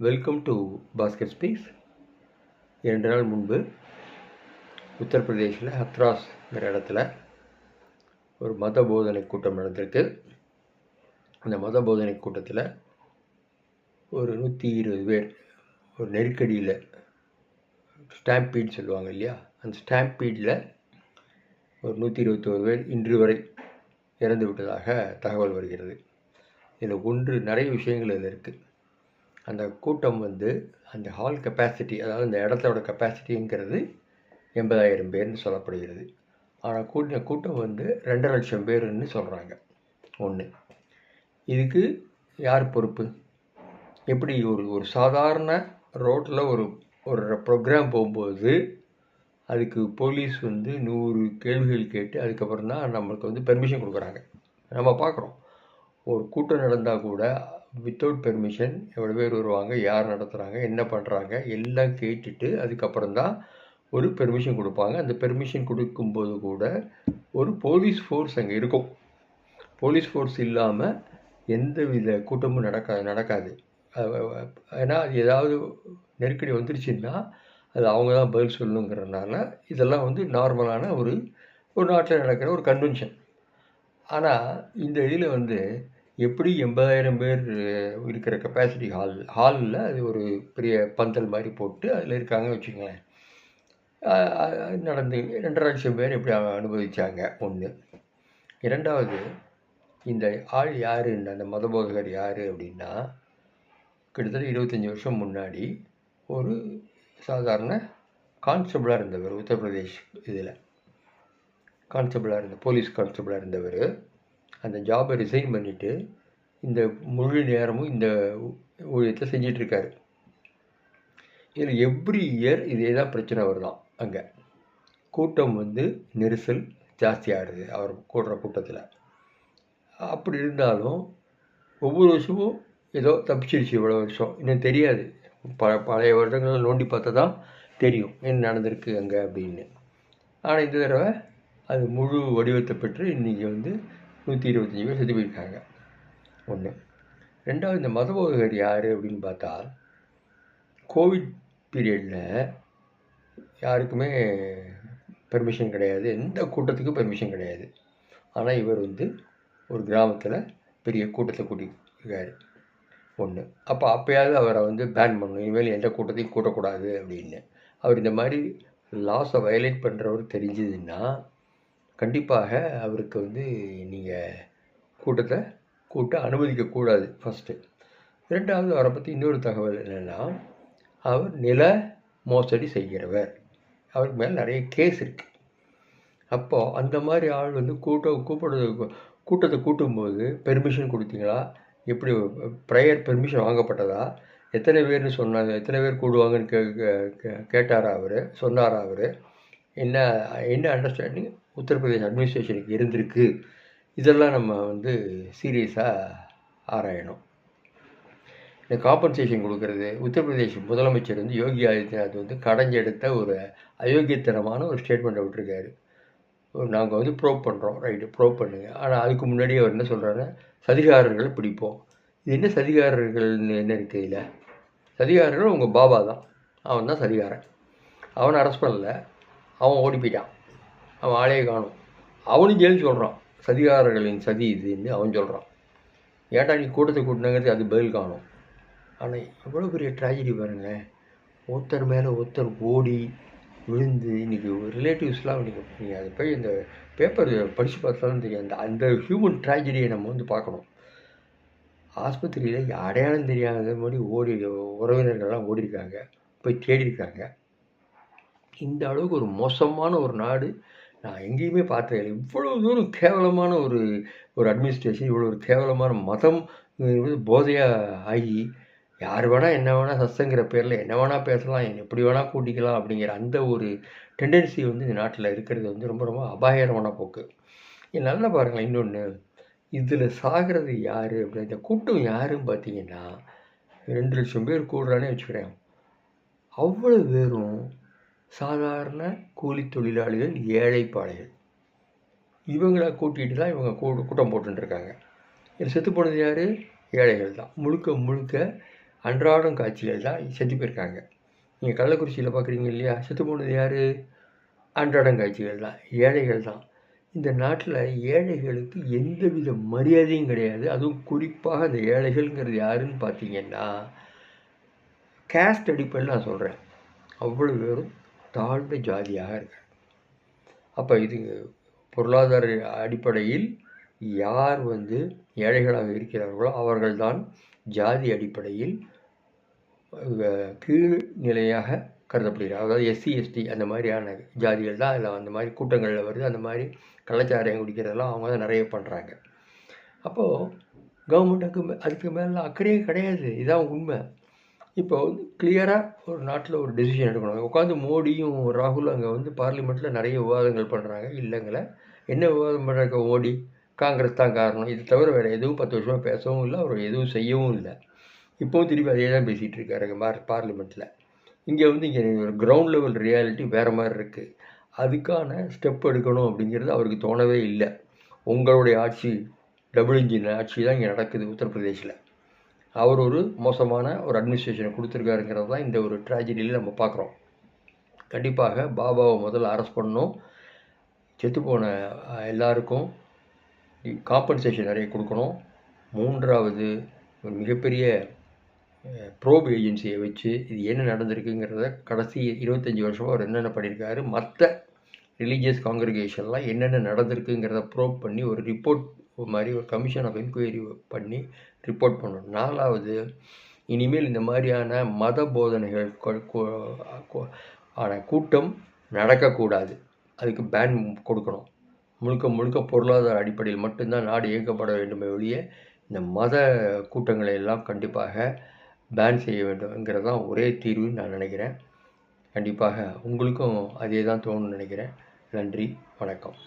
Welcome to basket speaks. 2 நாள் முன்பு உத்தரப்பிரதேசில் ஹத்ராஸ்ங்கிற இடத்துல ஒரு மத போதனை கூட்டம் நடந்திருக்கு. அந்த மத போதனை கூட்டத்தில் ஒரு 120 பேர் ஒரு நெருக்கடியில், ஸ்டாம்பீட் சொல்லுவாங்க இல்லையா, அந்த ஸ்டாம்பீடில் ஒரு 121 பேர் இன்று வரை இறந்து விட்டதாக தகவல் வருகிறது. இதில் நிறைய விஷயங்கள் இதில் இருக்குது. அந்த கூட்டம் அந்த ஹால் கெப்பாசிட்டி, அதாவது அந்த இடத்தோட கெப்பாசிட்டிங்கிறது 80,000 பேர்னு சொல்லப்படுகிறது. ஆனால் கூட்டம் 2 லட்சம் பேர்னு சொல்கிறாங்க. இதுக்கு யார் பொறுப்பு? எப்படி ஒரு சாதாரண ரோட்டில் ஒரு ப்ரோக்ராம் போகும்போது அதுக்கு போலீஸ் 100 கேள்விகள் கேட்டு அதுக்கப்புறம் தான் நம்மளுக்கு பெர்மிஷன் கொடுக்குறாங்க. நம்ம பார்க்குறோம், ஒரு கூட்டம் நடந்தால் கூட வித்தவுட் பெர்மிஷன் எவ்வளோ பேர் வருவாங்க, யார் நடத்துகிறாங்க, என்ன பண்ணுறாங்க எல்லாம் கேட்டுட்டு அதுக்கப்புறம் தான் ஒரு பெர்மிஷன் கொடுப்பாங்க. அந்த பெர்மிஷன் கொடுக்கும்போது கூட ஒரு போலீஸ் ஃபோர்ஸ் அங்கே இருக்கும். போலீஸ் ஃபோர்ஸ் இல்லாமல் எந்த வித கூட்டமும் நடக்காது. ஏன்னா அது ஏதாவது நெருக்கடி வந்துருச்சுன்னா அது அவங்க தான் பதில் சொல்லணுங்கிறதுனால இதெல்லாம் நார்மலான ஒரு நாட்டில் நடக்கிற ஒரு கன்வென்ஷன். ஆனால் இந்த இதில் எப்படி 80,000 பேர் இருக்கிற கெப்பாசிட்டி ஹாலில் அது ஒரு பெரிய பந்தல் மாதிரி போட்டு அதில் இருக்காங்க வச்சுக்கோங்களேன். நடந்து 2 லட்சம் பேர் எப்படி அனுபவித்தாங்க. ஒன்று. இரண்டாவது, இந்த ஆள் யார், அந்த மதபோதகர் யார் அப்படின்னா, கிட்டத்தட்ட 25 வருஷம் முன்னாடி ஒரு சாதாரண கான்ஸ்டபிளாக இருந்தவர். உத்தரப்பிரதேஷ் இதில் கான்ஸ்டபிளாக போலீஸ் கான்ஸ்டபிளாக இருந்தவர் அந்த ஜாபை ரிசைன் பண்ணிவிட்டு இந்த முழு நேரமும் இந்த ஊழியத்தை செஞ்சிட்ருக்காரு. இதில் எவ்ரி இயர் இதே தான் பிரச்சனை வருதான். அங்கே கூட்டம் நெரிசல் ஜாஸ்தியாகிடுது அவர் கூடுற கூட்டத்தில். அப்படி இருந்தாலும் ஒவ்வொரு வருஷமும் ஏதோ தப்பிச்சிருச்சு. இவ்வளோ வருஷம் இன்னும் தெரியாது. பழைய வருடங்களை நோண்டி பார்த்தா தான் தெரியும் என்ன நடந்திருக்கு அங்கே அப்படின்னு. ஆனால் இந்த தடவை அது முழு வடிவத்தை பெற்று இன்றைக்கி 125 பேர் செத்து போயிருக்காங்க. ஒன்று. ரெண்டாவது, இந்த மதபோதகர் யார் அப்படின்னு பார்த்தா, கோவிட் பீரியடில் யாருக்குமே பெர்மிஷன் கிடையாது, எந்த கூட்டத்துக்கும் பெர்மிஷன் கிடையாது. ஆனால் இவர் ஒரு கிராமத்தில் பெரிய கூட்டத்தை கூட்டியிருக்காரு. ஒன்று. அப்போயாவது அவரை பேன் பண்ணணும், இனிமேல் எந்த கூட்டத்தையும் கூட்டக்கூடாது அப்படின்னு. அவர் இந்த மாதிரி லாஸை வயலேட் பண்ணுறவர் தெரிஞ்சதுன்னா கண்டிப்பாக அவருக்கு நீங்கள் கூட்டத்தை கூட்ட அனுமதிக்கக்கூடாது ஃபஸ்ட்டு. இரண்டாவது, அவரை பற்றி இன்னொரு தகவல் என்னென்னா, அவர் நில மோசடி செய்கிறவர். அவருக்கு மேலே நிறைய கேஸ் இருக்குது. அப்போது அந்த மாதிரி ஆள் கூட்டத்தை கூட்டும்போது பெர்மிஷன் கொடுத்தீங்களா, எப்படி ப்ரையர் பெர்மிஷன் வாங்கப்பட்டதா, எத்தனை பேர்னு சொன்னாங்க, எத்தனை பேர் கூடுவாங்கன்னு கேட்டாரா அவர், சொன்னாரா அவர், என்ன அண்டர்ஸ்டாண்டிங் உத்தரப்பிரதேஷ் அட்மினிஸ்ட்ரேஷனுக்கு இருந்திருக்கு, இதெல்லாம் நம்ம சீரியஸாக ஆராயணும். இந்த காம்பன்சேஷன் கொடுக்கறது, உத்தரப்பிரதேஷ் முதலமைச்சர் யோகி ஆதித்யநாத் கடைஞ்செடுத்த ஒரு அயோக்கியத்தனமான ஒரு ஸ்டேட்மெண்ட்டை விட்டுருக்காரு. நாங்கள் ப்ரோப் பண்ணுறோம், ரைட்டு ப்ரோப் பண்ணுங்க. ஆனால் அதுக்கு முன்னாடி அவர் என்ன சொல்கிறாருன்னா, சதிகாரர்களை பிடிப்போம். இது என்ன சதிகாரர்கள்னு என்ன இருக்குது இதில்? சதிகாரர்கள் உங்கள் பாபா தான், அவன் தான் சதிகாரன். அவனை அரெஸ்ட் பண்ணல, அவன் ஓடி போயிட்டான், அவன் ஆளையே காணும். அவனும் ஜெயில் சொல்கிறான், சதிகாரர்களின் சதி இதுன்னு அவன் சொல்கிறான். ஏன்டா நீ கூட்டத்தை கூட்டினாங்கிறது அது பதில் காணும். ஆனால் எவ்வளோ பெரிய ட்ராஜடி பாருங்கள். ஒருத்தர் மேலே ஒருத்தர் ஓடி விழுந்து இன்றைக்கி ரிலேட்டிவ்ஸ்லாம் நீங்கள் அதை போய் இந்த பேப்பர் படித்து பார்த்தாலும் தெரியும். அந்த ஹியூமன் ட்ராஜடியை நம்ம பார்க்கணும். ஆஸ்பத்திரியில் அடையாளம் தெரியாத மாதிரி உறவினர்கள்லாம் ஓடிருக்காங்க, போய் தேடிருக்காங்க. இந்த அளவுக்கு ஒரு மோசமான ஒரு நாடு நான் எங்கேயுமே பார்த்ததில்லை. இவ்வளோ தூரம் கேவலமான ஒரு அட்மினிஸ்ட்ரேஷன், இவ்வளோ ஒரு கேவலமான மதம் போதையாக ஆகி யார் வேணால் என்ன வேணால் சஸ்தங்கிற பேரில் என்ன வேணால் பேசலாம், எப்படி வேணால் கூட்டிக்கலாம் அப்படிங்கிற அந்த ஒரு டெண்டன்சி இந்த நாட்டில் இருக்கிறது ரொம்ப ரொம்ப அபாயகரமான போக்கு. இது நல்லா பாருங்களேன். இன்னொன்று, இதில் சாகிறது யார் அப்படின்னு, இந்த கூட்டம் யாருன்னு பார்த்தீங்கன்னா 2 லட்சம் பேர் கூடுறானே வச்சுக்கிறேன். அவ்வளோ பேரும் சாதாரண கூலி தொழிலாளிகள், ஏழைப்பாளைகள். இவங்களை கூட்டிகிட்டு தான் இவங்க கூட்டம் போட்டுருக்காங்க. இதில் செத்து போனது யார்? ஏழைகள் தான். முழுக்க அன்றாடம் காட்சிகள் தான் செத்து போயிருக்காங்க. நீங்கள் கள்ளக்குறிச்சியில் பார்க்குறீங்க இல்லையா, செத்து போனது யார்? அன்றாடம் காட்சிகள் தான், ஏழைகள் தான். இந்த நாட்டில் ஏழைகளுக்கு எந்தவித மரியாதையும் கிடையாது. அதுவும் குறிப்பாக அந்த ஏழைகள்ங்கிறது யாருன்னு பார்த்தீங்கன்னா, கேஸ்ட் அடிப்படையில் நான் சொல்கிறேன், அவ்வளோ பேரும் தாழ்ந்த ஜாதியாக இருக்காங்க. அப்போ இது பொருளாதார அடிப்படையில் யார் ஏழைகளாக இருக்கிறார்களோ அவர்கள்தான் ஜாதி அடிப்படையில் கீழ்நிலையாக கருதப்படுகிறார். அதாவது எஸ்சி எஸ்டி அந்த மாதிரியான ஜாதிகள் தான் அதில் அந்த மாதிரி கூட்டங்களில் வருது. அந்த மாதிரி கள்ளச்சாராயம் குடிக்கிறதெல்லாம் அவங்க தான் நிறைய பண்ணுறாங்க. அப்போது கவர்மெண்ட்டுக்கு அதுக்கு மேலே அக்கறையே கிடையாது. இதுதான் உண்மை. இப்போ கிளியராக ஒரு நாட்டில் ஒரு டெசிஷன் எடுக்கணும். உட்காந்து மோடியும் ராகுலும் அங்கே பார்லிமெண்ட்டில் நிறைய விவாதங்கள் பண்ணுறாங்க. இல்லைங்கள, என்ன விவாதம் பண்ணுறாங்க? மோடி காங்கிரஸ் தான் காரணம், இது தவிர வேறு எதுவும் 10 வருஷமாக பேசவும் இல்லை, அவர் எதுவும் செய்யவும் இல்லை. இப்போவும் திருப்பி அதே தான் பேசிகிட்டு இருக்காரு பார்லிமெண்ட்டில். இங்கே இங்கே ஒரு கிரவுண்ட் லெவல் ரியாலிட்டி வேறு மாதிரி இருக்குது. அதுக்கான ஸ்டெப் எடுக்கணும் அப்படிங்கிறது அவருக்கு தோணவே இல்லை. உங்களுடைய ஆட்சி டபுள் இன்ஜின் ஆட்சி தான் இங்கே நடக்குது உத்தரப்பிரதேசில். அவர் ஒரு மோசமான ஒரு அட்மினிஸ்ட்ரேஷனை கொடுத்துருக்காருங்கிறது தான் இந்த ஒரு ட்ராஜடியில் நம்ம பார்க்குறோம். கண்டிப்பாக பாபாவை முதல்ல அரெஸ்ட் பண்ணணும். செத்துப்போன எல்லாருக்கும் காம்பன்சேஷன் நிறைய கொடுக்கணும். மூன்றாவது, ஒரு மிகப்பெரிய ப்ரோப் ஏஜென்சியை வச்சு இது என்ன நடந்திருக்குங்கிறத கடைசி 25 வருஷமாக அவர் என்னென்ன பண்ணியிருக்காரு, மற்ற ரிலீஜியஸ் காங்கிரிகேஷன்லாம் என்னென்ன நடந்திருக்குங்கிறத ப்ரோப் பண்ணி ஒரு ரிப்போர்ட் மாதிரி ஒரு கமிஷன் ஆஃப் என்கொயரி பண்ணி ரிப்போர்ட் பண்ணணும். 4வது, இனிமேல் இந்த மாதிரியான மத போதனைகள் ஆன கூட்டம் நடக்கக்கூடாது. அதுக்கு பேன் கொடுக்கணும். முழுக்க முழுக்க பொருளாதார அடிப்படையில் மட்டும்தான் நாடு இயக்கப்பட வேண்டுமே ஒழிய இந்த மத கூட்டங்களை எல்லாம் கண்டிப்பாக பேன் செய்ய வேண்டும்ங்கிறது தான் ஒரே தீர்வுன்னு நான் நினைக்கிறேன். கண்டிப்பாக உங்களுக்கும் அதே தான் தோணுன்னு நினைக்கிறேன். நன்றி, வணக்கம்.